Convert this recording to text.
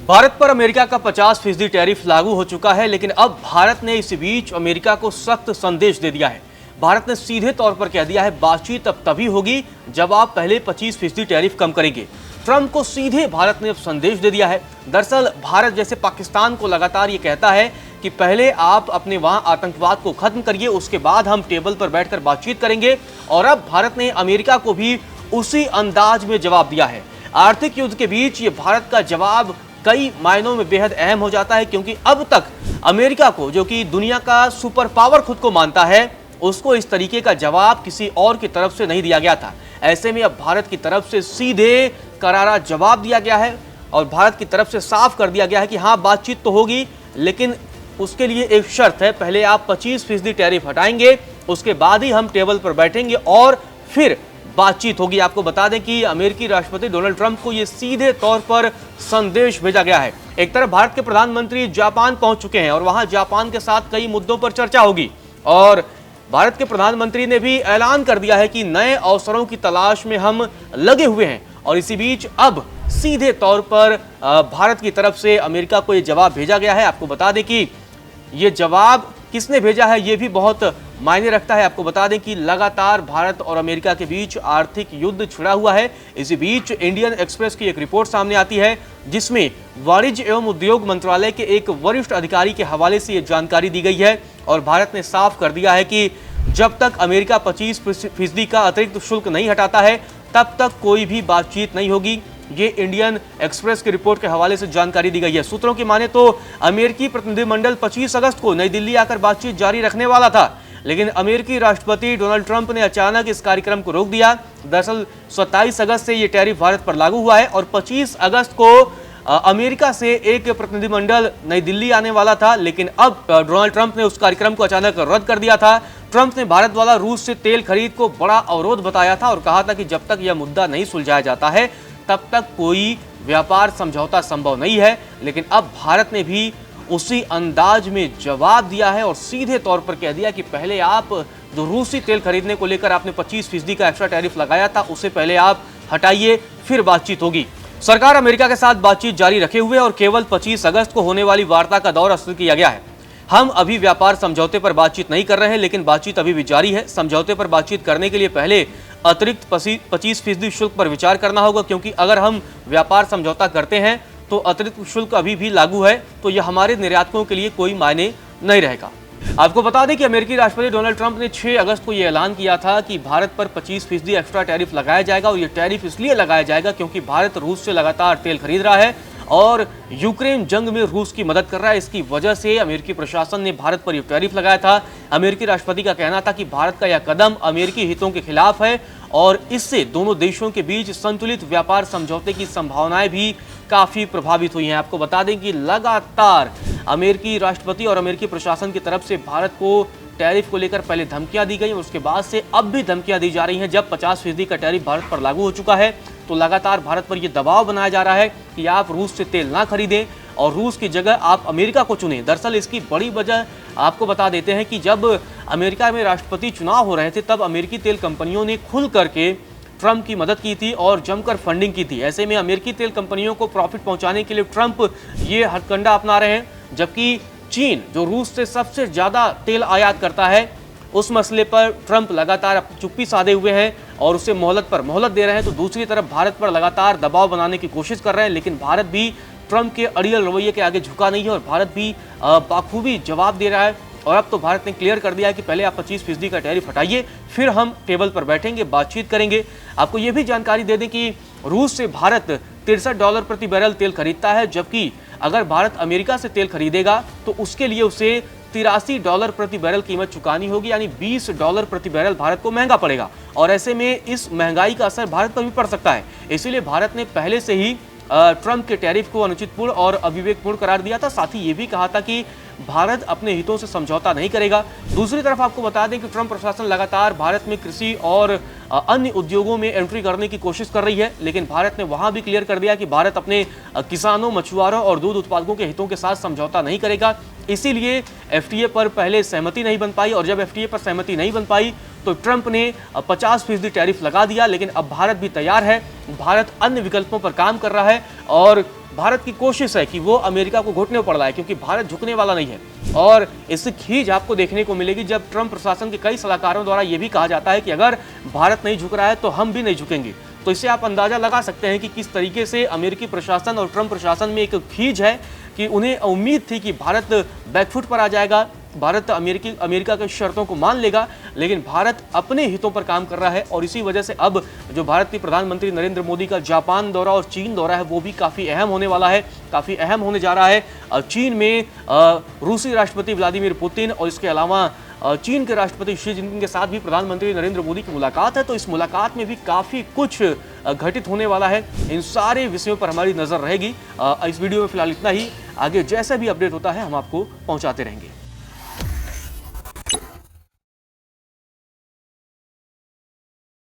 भारत पर अमेरिका का 50% टैरिफ लागू हो चुका है, लेकिन अब भारत ने इसी बीच अमेरिका को सख्त संदेश दे दिया है। भारत ने सीधे तौर पर कह दिया है, बातचीत अब तभी होगी जब आप पहले 25% टैरिफ कम करेंगे। ट्रंप को सीधे भारत ने अब संदेश दे दिया है। दरअसल भारत जैसे पाकिस्तान को लगातार ये कहता है कि पहले आप अपने वहां आतंकवाद को खत्म करिए, उसके बाद हम टेबल पर बैठकर बातचीत करेंगे। और अब भारत ने अमेरिका को भी उसी अंदाज में जवाब दिया है। आर्थिक युद्ध के बीच ये भारत का जवाब कई मायनों में बेहद अहम हो जाता है, क्योंकि अब तक अमेरिका को, जो कि दुनिया का सुपर पावर खुद को मानता है, उसको इस तरीके का जवाब किसी और की तरफ से नहीं दिया गया था। ऐसे में अब भारत की तरफ से सीधे करारा जवाब दिया गया है और भारत की तरफ से साफ कर दिया गया है कि हाँ, बातचीत तो होगी, लेकिन उसके लिए एक शर्त है, पहले आप 25% टैरिफ हटाएंगे, उसके बाद ही हम टेबल पर बैठेंगे और फिर बातचीत होगी। आपको बता दें कि अमेरिकी राष्ट्रपति डोनाल्ड ट्रंप को यह सीधे तौर पर संदेश भेजा गया है। एक तरफ भारत के प्रधानमंत्री जापान पहुंच चुके हैं और वहां जापान के साथ कई मुद्दों पर चर्चा होगी और भारत के प्रधानमंत्री ने भी ऐलान कर दिया है कि नए अवसरों की तलाश में हम लगे हुए हैं। और इसी बीच अब सीधे तौर पर भारत की तरफ से अमेरिका को यह जवाब भेजा गया है। आपको बता दें कि ये जवाब किसने भेजा है ये भी बहुत मायने रखता है। आपको बता दें कि लगातार भारत और अमेरिका के बीच आर्थिक युद्ध छिड़ा हुआ है। इसी बीच इंडियन एक्सप्रेस की एक रिपोर्ट सामने आती है, जिसमें वाणिज्य एवं उद्योग मंत्रालय के एक वरिष्ठ अधिकारी के हवाले से ये जानकारी दी गई है और भारत ने साफ कर दिया है कि जब तक अमेरिका 25% का अतिरिक्त शुल्क नहीं हटाता है, तब तक कोई भी बातचीत नहीं होगी। ये इंडियन एक्सप्रेस की रिपोर्ट के हवाले से जानकारी दी गई है। सूत्रों की माने तो अमेरिकी प्रतिनिधिमंडल 25 अगस्त को नई दिल्ली आकर बातचीत जारी रखने वाला था, लेकिन अमेरिकी राष्ट्रपति डोनाल्ड ट्रंप ने अचानक इस कार्यक्रम को रोक दिया। दरअसल 27 अगस्त से ये टैरिफ भारत पर लागू हुआ है और 25 अगस्त को अमेरिका से एक प्रतिनिधिमंडल नई दिल्ली आने वाला था, लेकिन अब डोनाल्ड ट्रंप ने उस कार्यक्रम को अचानक रद्द कर दिया था। ट्रंप ने भारत वाला रूस से तेल खरीद को बड़ा अवरोध बताया था और कहा था कि जब तक यह मुद्दा नहीं सुलझाया जाता है, तब तक कोई व्यापार समझौता संभव नहीं है। लेकिन अब भारत ने भी उसी अंदाज में जवाब दिया है और सीधे तौर पर कह दिया कि पहले आप जो रूसी तेल खरीदने को लेकर आपने 25% का एक्स्ट्रा टैरिफ लगाया था, उसे पहले आप हटाइए, फिर बातचीत होगी। सरकार अमेरिका के साथ बातचीत जारी रखे हुए और केवल 25 अगस्त को होने वाली वार्ता का दौर अस्थिर किया गया है। हम अभी व्यापार समझौते पर बातचीत नहीं कर रहे हैं, लेकिन बातचीत अभी भी जारी है। समझौते पर बातचीत करने के लिए पहले अतिरिक्त 25% शुल्क पर विचार करना होगा, क्योंकि अगर हम व्यापार समझौता करते हैं तो अतिरिक्त शुल्क अभी भी लागू है, तो यह हमारे निर्यातकों के लिए कोई मायने नहीं रहेगा। आपको बता दें कि अमेरिकी राष्ट्रपति डोनाल्ड ट्रंप ने 6 अगस्त को यह ऐलान किया था कि भारत पर 25% एक्स्ट्रा टैरिफ लगाया जाएगा और यह टैरिफ इसलिए लगाया जाएगा क्योंकि भारत रूस से लगातार तेल खरीद रहा है और यूक्रेन जंग में रूस की मदद कर रहा है। इसकी वजह से अमेरिकी प्रशासन ने भारत पर यह टैरिफ लगाया था। अमेरिकी राष्ट्रपति का कहना था कि भारत का यह कदम अमेरिकी हितों के खिलाफ है और इससे दोनों देशों के बीच संतुलित व्यापार समझौते की संभावनाएं भी काफी प्रभावित हुई हैं। आपको बता दें कि लगातार अमेरिकी राष्ट्रपति और अमेरिकी प्रशासन की तरफ से भारत को टैरिफ को लेकर पहले धमकियां दी गई और उसके बाद से अब भी धमकियां दी जा रही हैं। जब 50% का टैरिफ भारत पर लागू हो चुका है, तो लगातार भारत पर यह दबाव बनाया जा रहा है कि आप रूस से तेल ना खरीदें और रूस की जगह आप अमेरिका को चुनें। दरअसल इसकी बड़ी वजह आपको बता देते हैं कि जब अमेरिका में राष्ट्रपति चुनाव हो रहे थे, तब अमेरिकी तेल कंपनियों ने खुल करके ट्रंप की मदद की थी और जमकर फंडिंग की थी। ऐसे में अमेरिकी तेल कंपनियों को प्रॉफिट पहुंचाने के लिए ट्रंप ये हथकंडा अपना रहे हैं, जबकि चीन, जो रूस से सबसे ज्यादा तेल आयात करता है, उस मसले पर ट्रंप लगातार चुप्पी साधे हुए हैं और उसे मोहलत पर मोहलत दे रहे हैं। तो दूसरी तरफ भारत पर लगातार दबाव बनाने की कोशिश कर रहे हैं, लेकिन भारत भी ट्रंप के अड़ियल रवैये के आगे झुका नहीं है और भारत भी बाखूबी जवाब दे रहा है। और अब तो भारत ने क्लियर कर दिया है कि पहले आप 25% का टैरिफ हटाइए, फिर हम टेबल पर बैठेंगे, बातचीत करेंगे। आपको ये भी जानकारी दे दें कि रूस से भारत $63 प्रति बैरल तेल खरीदता है, जबकि अगर भारत अमेरिका से तेल खरीदेगा तो उसके लिए उसे $83 प्रति बैरल कीमत चुकानी होगी, यानी $20 प्रति बैरल भारत को महंगा पड़ेगा। और ऐसे में इस महंगाई का असर भारत पर भी पड़ सकता है। इसीलिए भारत ने पहले से ही ट्रंप के टैरिफ को अनुचितपूर्ण और अविवेकपूर्ण करार दिया था। साथ ही ये भी कहा था कि भारत अपने हितों से समझौता नहीं करेगा। दूसरी तरफ आपको बता दें कि ट्रंप प्रशासन लगातार भारत में कृषि और अन्य उद्योगों में एंट्री करने की कोशिश कर रही है, लेकिन भारत ने वहां भी क्लियर कर दिया कि भारत अपने किसानों, मछुआरों और दूध उत्पादकों के हितों के साथ समझौता नहीं करेगा। इसीलिए एफटीए पर पहले सहमति नहीं बन पाई और जब एफटीए पर सहमति नहीं बन पाई तो ट्रंप ने 50% टैरिफ लगा दिया, लेकिन अब भारत भी तैयार है। भारत अन्य विकल्पों पर काम कर रहा है और भारत की कोशिश है कि वो अमेरिका को घुटने पड़ रहा है, क्योंकि भारत झुकने वाला नहीं है। और इससे खींच आपको देखने को मिलेगी जब ट्रंप प्रशासन के कई सलाहकारों द्वारा यह भी कहा जाता है कि अगर भारत नहीं झुक रहा है तो हम भी नहीं झुकेंगे। तो इससे आप अंदाजा लगा सकते हैं कि किस तरीके से अमेरिकी प्रशासन और ट्रंप प्रशासन में एक खींच है कि उन्हें उम्मीद थी कि भारत बैकफुट पर आ जाएगा, भारत अमेरिका की शर्तों को मान लेगा, लेकिन भारत अपने हितों पर काम कर रहा है। और इसी वजह से अब जो भारत के प्रधानमंत्री नरेंद्र मोदी का जापान दौरा और चीन दौरा है वो भी काफ़ी अहम होने वाला है, काफ़ी अहम होने जा रहा है। चीन में रूसी राष्ट्रपति व्लादिमीर पुतिन और इसके अलावा चीन के राष्ट्रपति शी जिनपिंग के साथ भी प्रधानमंत्री नरेंद्र मोदी की मुलाकात है। तो इस मुलाकात में भी काफ़ी कुछ घटित होने वाला है। इन सारे विषयों पर हमारी नज़र रहेगी। इस वीडियो में फिलहाल इतना ही। आगे जैसा भी अपडेट होता है हम आपको पहुंचाते रहेंगे।